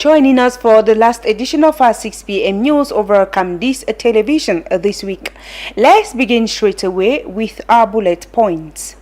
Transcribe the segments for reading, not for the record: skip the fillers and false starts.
Joining us for the last edition of our 6 p.m. news over Camdis television this week. Let's begin straight away with our bullet points.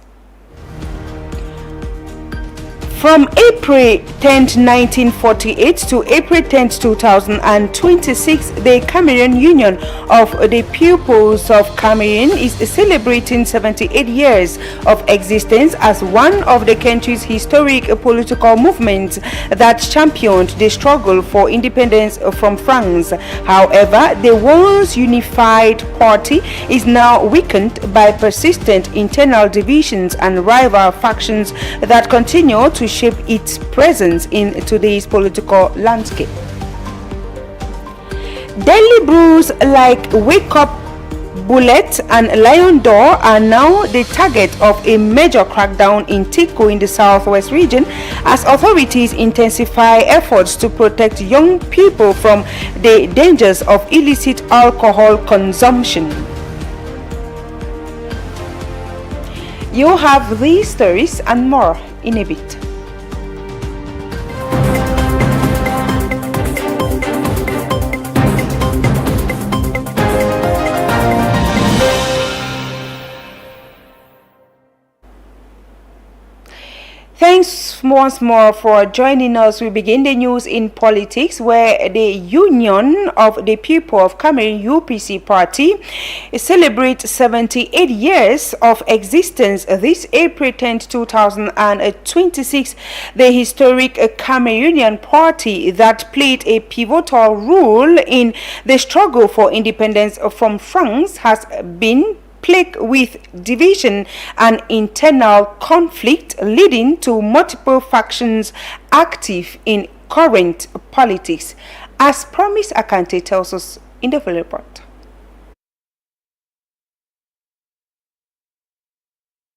From April 10, 1948 to April 10, 2026, the Cameroon Union of the Pupils of Cameroon is celebrating 78 years of existence as one of the country's historic political movements that championed the struggle for independence from France. However, the once unified party is now weakened by persistent internal divisions and rival factions that continue to shape its presence in today's political landscape. Daily brews like Wake Up, Bullet and Lion D'Or are now the target of a major crackdown in Tiko in the southwest region as authorities intensify efforts to protect young people from the dangers of illicit alcohol consumption. You'll have these stories and more in a bit. Thanks once more for joining us. We begin the news in politics, where the Union of the People of Cameroon UPC party celebrates 78 years of existence this April 10, 2026. The historic Cameroonian party that played a pivotal role in the struggle for independence from France has been plagued with division and internal conflict, leading to multiple factions active in current politics, as Promise Akante tells us in the full report.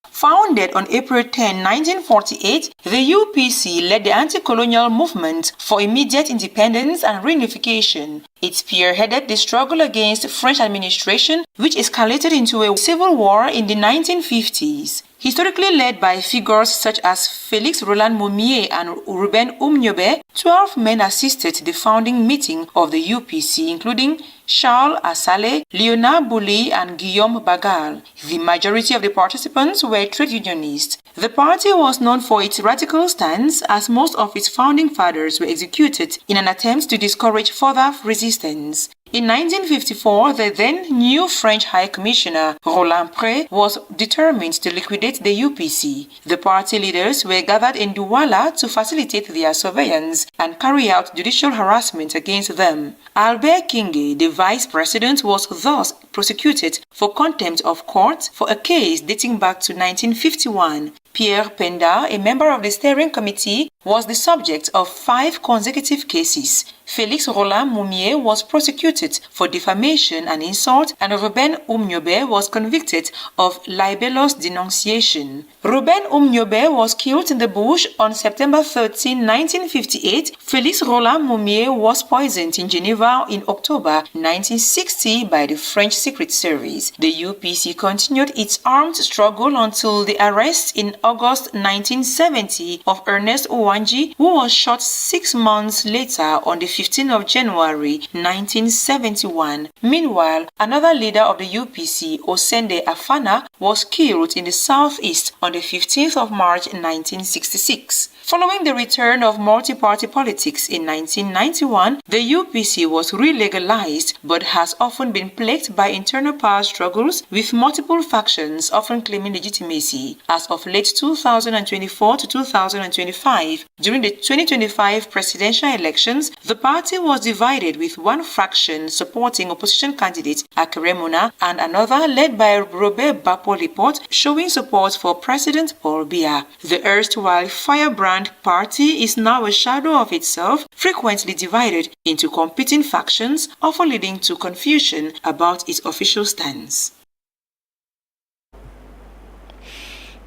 Founded on April 10, 1948, the UPC led the anti-colonial movement for immediate independence and reunification. It spearheaded the struggle against French administration, which escalated into a civil war in the 1950s. Historically led by figures such as Félix Roland Moumié and Ruben Oumniobé, 12 men assisted the founding meeting of the UPC, including Charles Assalé, Léonard Boulay, and Guillaume Bagal. The majority of the participants were trade unionists. The party was known for its radical stance, as most of its founding fathers were executed in an attempt to discourage further resistance. In 1954, the then new French High Commissioner, Roland Pré, was determined to liquidate the UPC. The party leaders were gathered in Douala to facilitate their surveillance and carry out judicial harassment against them. Albert Kinge, the vice president, was thus prosecuted for contempt of court for a case dating back to 1951. Pierre Penda, a member of the steering committee, was the subject of 5 consecutive cases. Félix Roland Moumié was prosecuted for defamation and insult, and Ruben Oumniobé was convicted of libelous denunciation. Ruben Oumniobé was killed in the bush on September 13, 1958. Félix Roland Moumié was poisoned in Geneva in October 1960 by the French Secret Service. The UPC continued its armed struggle until the arrest in August 1970 of Ernest Ouanji, who was shot 6 months later on the 15th of January 1971. Meanwhile, another leader of the UPC, Osende Afana, was killed in the southeast on the 15th of March 1966. Following the return of multi-party politics in 1991, the UPC was re-legalized but has often been plagued by internal power struggles, with multiple factions often claiming legitimacy. As of late 2024 to 2025, during the 2025 presidential elections, the party was divided, with one faction supporting opposition candidate Akere Mona and another led by Robert Bapo Lipot showing support for President Paul Biya. The erstwhile firebrand party is now a shadow of itself, frequently divided into competing factions, often leading to confusion about its official stance.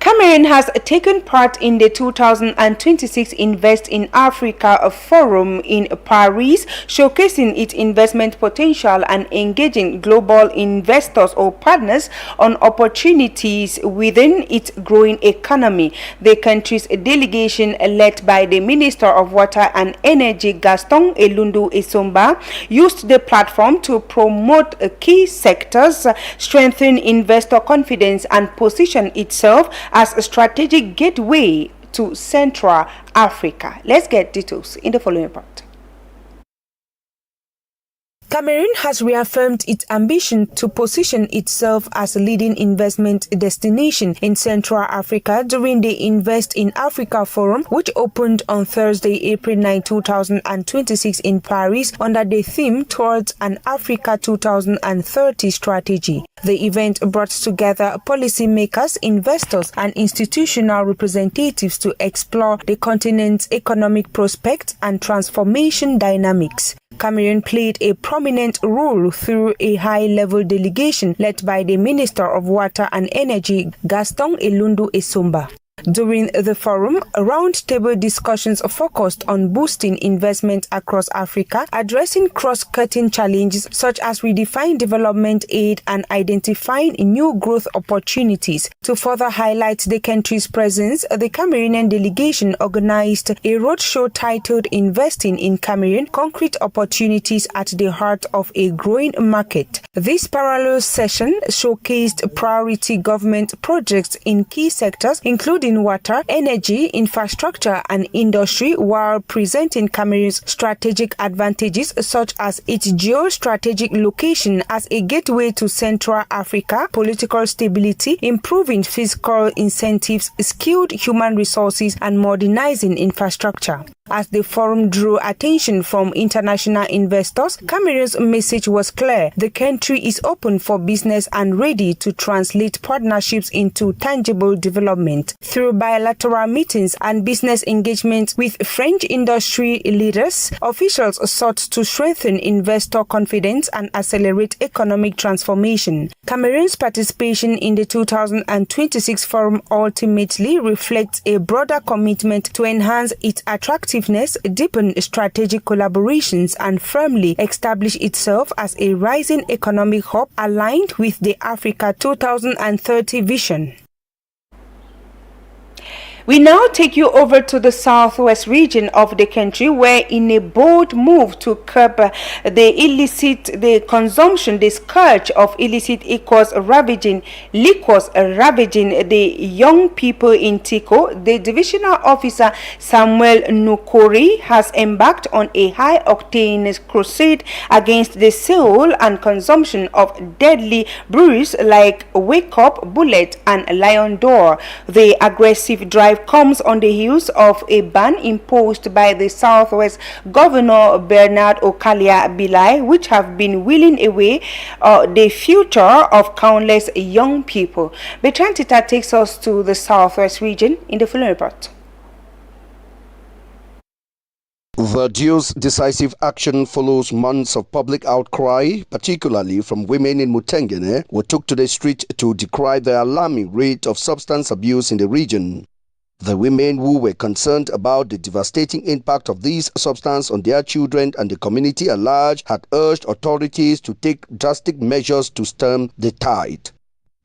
Cameroon has taken part in the 2026 Invest in Africa Forum in Paris, showcasing its investment potential and engaging global investors or partners on opportunities within its growing economy. The country's delegation, led by the Minister of Water and Energy Gaston Elundu Esomba, used the platform to promote key sectors, strengthen investor confidence, and position itself as a strategic gateway to Central Africa. Let's get details in the following part. Cameroon has reaffirmed its ambition to position itself as a leading investment destination in Central Africa during the Invest in Africa Forum, which opened on Thursday, April 9, 2026 in Paris under the theme Towards an Africa 2030 strategy. The event brought together policymakers, investors, and institutional representatives to explore the continent's economic prospects and transformation dynamics. Cameroon played a prominent role through a high-level delegation led by the Minister of Water and Energy, Gaston Elundu Esomba. During the forum, roundtable discussions focused on boosting investment across Africa, addressing cross-cutting challenges such as redefining development aid and identifying new growth opportunities. To further highlight the country's presence, the Cameroonian delegation organized a roadshow titled Investing in Cameroon: Concrete Opportunities at the Heart of a Growing Market. This parallel session showcased priority government projects in key sectors, including water, energy, infrastructure, and industry, while presenting Cameroon's strategic advantages such as its geostrategic location as a gateway to Central Africa, political stability, improving fiscal incentives, skilled human resources, and modernizing infrastructure. As the forum drew attention from international investors, Cameroon's message was clear: the country is open for business and ready to translate partnerships into tangible development. Through bilateral meetings and business engagements with French industry leaders, officials sought to strengthen investor confidence and accelerate economic transformation. Cameroon's participation in the 2026 forum ultimately reflects a broader commitment to enhance its attractiveness, deepen strategic collaborations, and firmly establish itself as a rising economic hub aligned with the Africa 2030 vision. We now take you over to the southwest region of the country, where in a bold move to curb the consumption, the scourge of illicit liquors ravaging the young people in Tiko, the divisional officer Samuel Nukori has embarked on a high-octane crusade against the sale and consumption of deadly brews like Wake Up, Bullet, and Lion d'Or. The aggressive drive comes on the heels of a ban imposed by the Southwest Governor Bernard Okalia Bilai, which have been wheeling away the future of countless young people. Bertrand Tita takes us to the Southwest region in the following report. The duo's decisive action follows months of public outcry, particularly from women in Mutengene, who took to the street to decry the alarming rate of substance abuse in the region. The women, who were concerned about the devastating impact of these substances on their children and the community at large, had urged authorities to take drastic measures to stem the tide.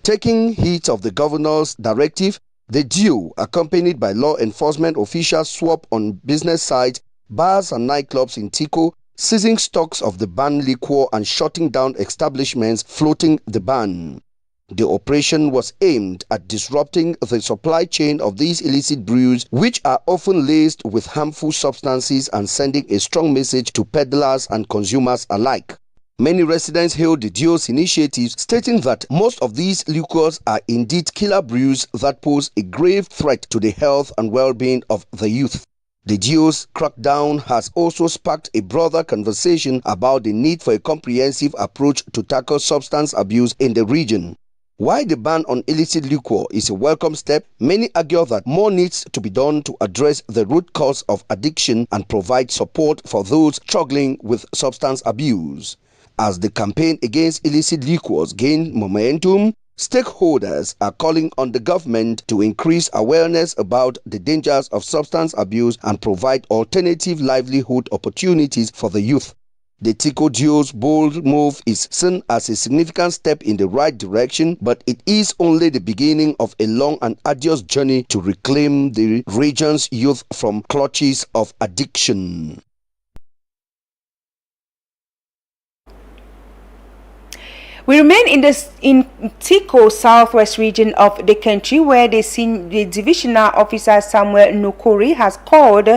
Taking heed of the governor's directive, the duo, accompanied by law enforcement officials, swept on business sites, bars and nightclubs in Tiko, seizing stocks of the banned liquor and shutting down establishments floating the ban. The operation was aimed at disrupting the supply chain of these illicit brews, which are often laced with harmful substances, and sending a strong message to peddlers and consumers alike. Many residents hailed the duo's initiative, stating that most of these liquors are indeed killer brews that pose a grave threat to the health and well-being of the youth. The duo's crackdown has also sparked a broader conversation about the need for a comprehensive approach to tackle substance abuse in the region. While the ban on illicit liquor is a welcome step, many argue that more needs to be done to address the root cause of addiction and provide support for those struggling with substance abuse. As the campaign against illicit liquors gained momentum, Stakeholders are calling on the government to increase awareness about the dangers of substance abuse and provide alternative livelihood opportunities for the youth. The Tiko duo's bold move is seen as a significant step in the right direction, but it is only the beginning of a long and arduous journey to reclaim the region's youth from clutches of addiction. We remain in Tiko southwest region of the country, where the divisional officer Samuel Nukuri has called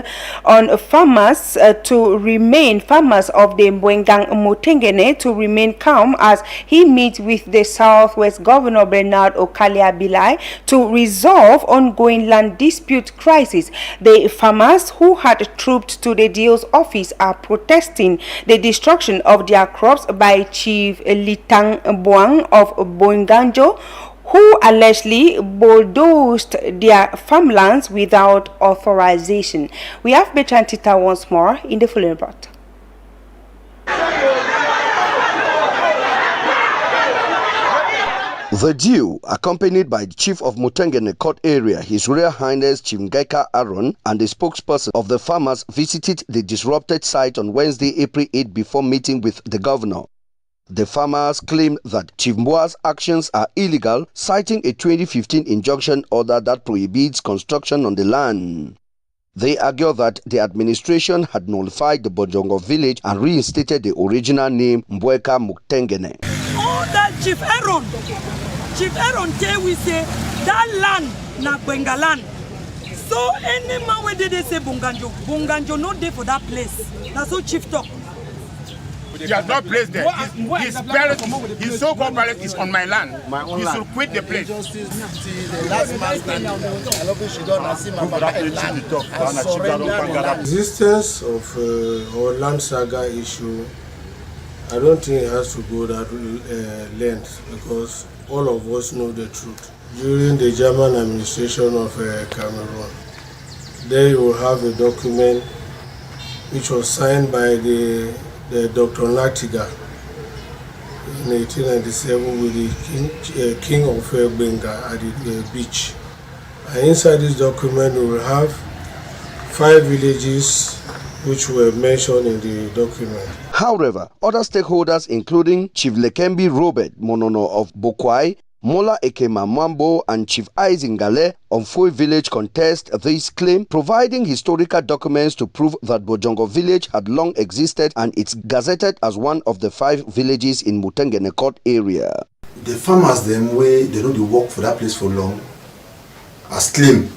on farmers of the Mwengang Mutengene to remain calm as he meets with the southwest governor Bernard Okalia Bilai to resolve ongoing land dispute crisis. The farmers who had trooped to the DO's office are protesting the destruction of their crops by Chief Litang Boang of Boinganjo, who allegedly bulldozed their farmlands without authorization. We have Bertrand Tita once more in the following report. The Jew, accompanied by the Chief of Mutengene Court Area, His Royal Highness Chief Ngaika Aaron, and the spokesperson of the farmers, visited the disrupted site on Wednesday, April 8, before meeting with the governor. The farmers claim that Chief Mboa's actions are illegal, citing a 2015 injunction order that prohibits construction on the land. They argue that the administration had nullified the Bojongo village and reinstated the original name Mbweka Mutengene. All that Chief Aaron tell we say that land na Gbenga land. So any man where they say Bunganjo not there for that place. That's what Chief talk. He has not placed there. His so-called palace is on my land. He should quit the place. The existence of our land saga issue, I don't think it has to go that length, because all of us know the truth. During the German administration of Cameroon, there you will have a document which was signed by the Dr. Natiga in 1897 with the king of Benga at the beach. And inside this document we will have 5 villages which were mentioned in the document. However, other stakeholders, including Chief Lekembi Robert Monono of Bokwai, Mola Ekema Mwambo, and Chief Aizingale on Foi village, contest this claim, providing historical documents to prove that Bojongo village had long existed and it's gazetted as one of the 5 villages in Mutengene Court area. The farmers them way they know they work for that place for long, as claim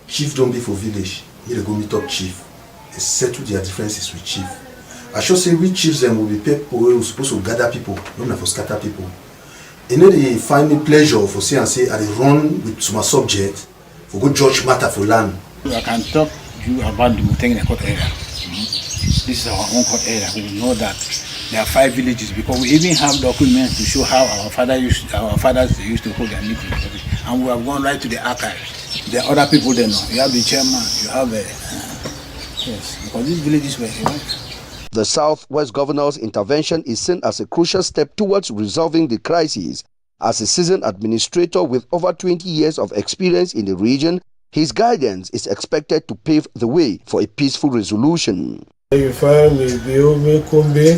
chief don't be for village, here they go meet up chief and settle their differences with chief. I should say we chiefs them will be people who are supposed to gather people, not for scatter people. You know, they find me pleasure for say and say I run with my subject for good judge matter for land. I can talk to you about the Mutengene Court area. This is our own court area. We know that there are 5 villages because we even have documents to show how our fathers used to hold their meetings, and we have gone right to the archives. There are other people there now. You have the chairman. You have yes, because these villages were right. The Southwest Governor's intervention is seen as a crucial step towards resolving the crisis. As a seasoned administrator with over 20 years of experience in the region, his guidance is expected to pave the way for a peaceful resolution. You find Biome Kumbe,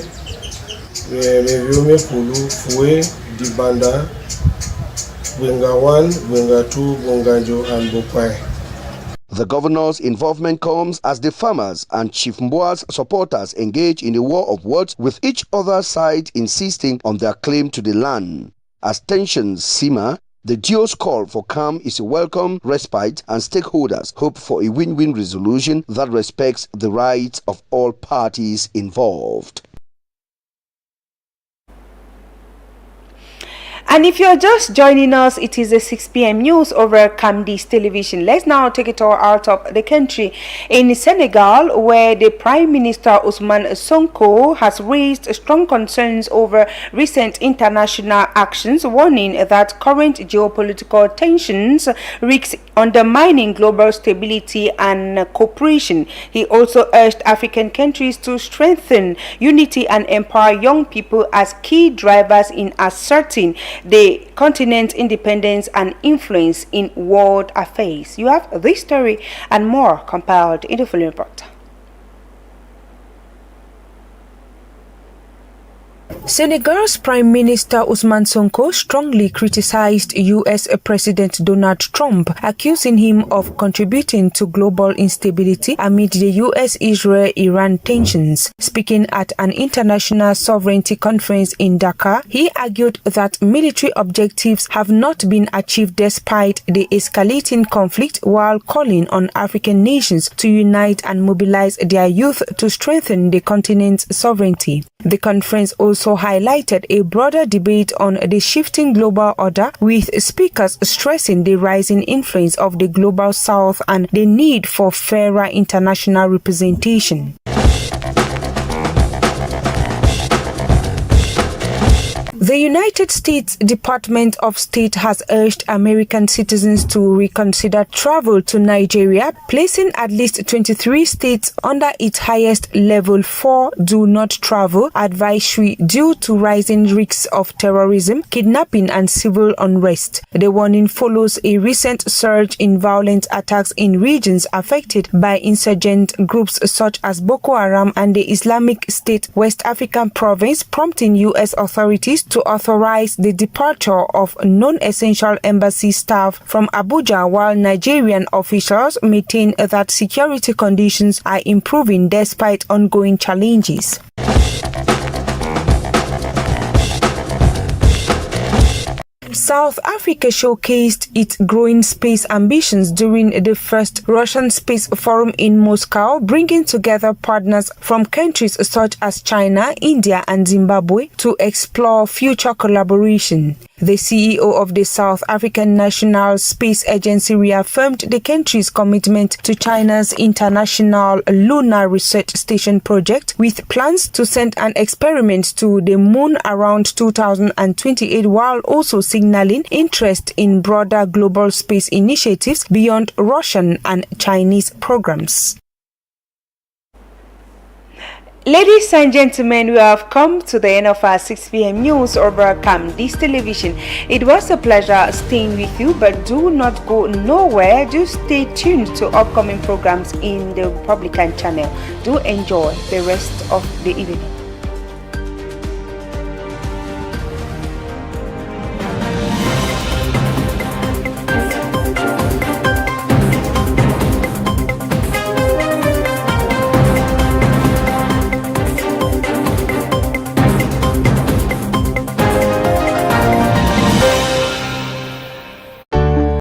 Biome Pulu, Fue, Dibanda, Benga 1, Benga 2, Bonganjo, and Bokwai. The governor's involvement comes as the farmers and Chief Mboa's supporters engage in a war of words, with each other side insisting on their claim to the land. As tensions simmer, the duo's call for calm is a welcome respite, and stakeholders hope for a win-win resolution that respects the rights of all parties involved. And if you're just joining us, it is the 6 p.m. news over Camdis television. Let's now take it all out of the country. In Senegal, where the Prime Minister Ousmane Sonko has raised strong concerns over recent international actions, warning that current geopolitical tensions risk undermining global stability and cooperation. He also urged African countries to strengthen unity and empower young people as key drivers in asserting the continent's independence and influence in world affairs. You have this story and more compiled in the following report. Senegal's Prime Minister Ousmane Sonko strongly criticized U.S. President Donald Trump, accusing him of contributing to global instability amid the U.S.-Israel-Iran tensions. Speaking at an international sovereignty conference in Dakar, he argued that military objectives have not been achieved despite the escalating conflict, while calling on African nations to unite and mobilize their youth to strengthen the continent's sovereignty. The conference also highlighted a broader debate on the shifting global order, with speakers stressing the rising influence of the global south and the need for fairer international representation. The United States Department of State has urged American citizens to reconsider travel to Nigeria, placing at least 23 states under its highest level 4 do not travel advisory due to rising risks of terrorism, kidnapping and civil unrest. The warning follows a recent surge in violent attacks in regions affected by insurgent groups such as Boko Haram and the Islamic State West African province, prompting U.S. authorities to authorize the departure of non-essential embassy staff from Abuja, while Nigerian officials maintain that security conditions are improving despite ongoing challenges. South Africa showcased its growing space ambitions during the first Russian Space Forum in Moscow, bringing together partners from countries such as China, India and Zimbabwe to explore future collaboration. The CEO of the South African National Space Agency reaffirmed the country's commitment to China's International Lunar Research Station project, with plans to send an experiment to the moon around 2028, while also signaling interest in broader global space initiatives beyond Russian and Chinese programs. Ladies and gentlemen, we have come to the end of our 6 p.m. news over Camdis Television. It was a pleasure staying with you, but do not go nowhere. Do stay tuned to upcoming programs in the Republican channel. Do enjoy the rest of the evening.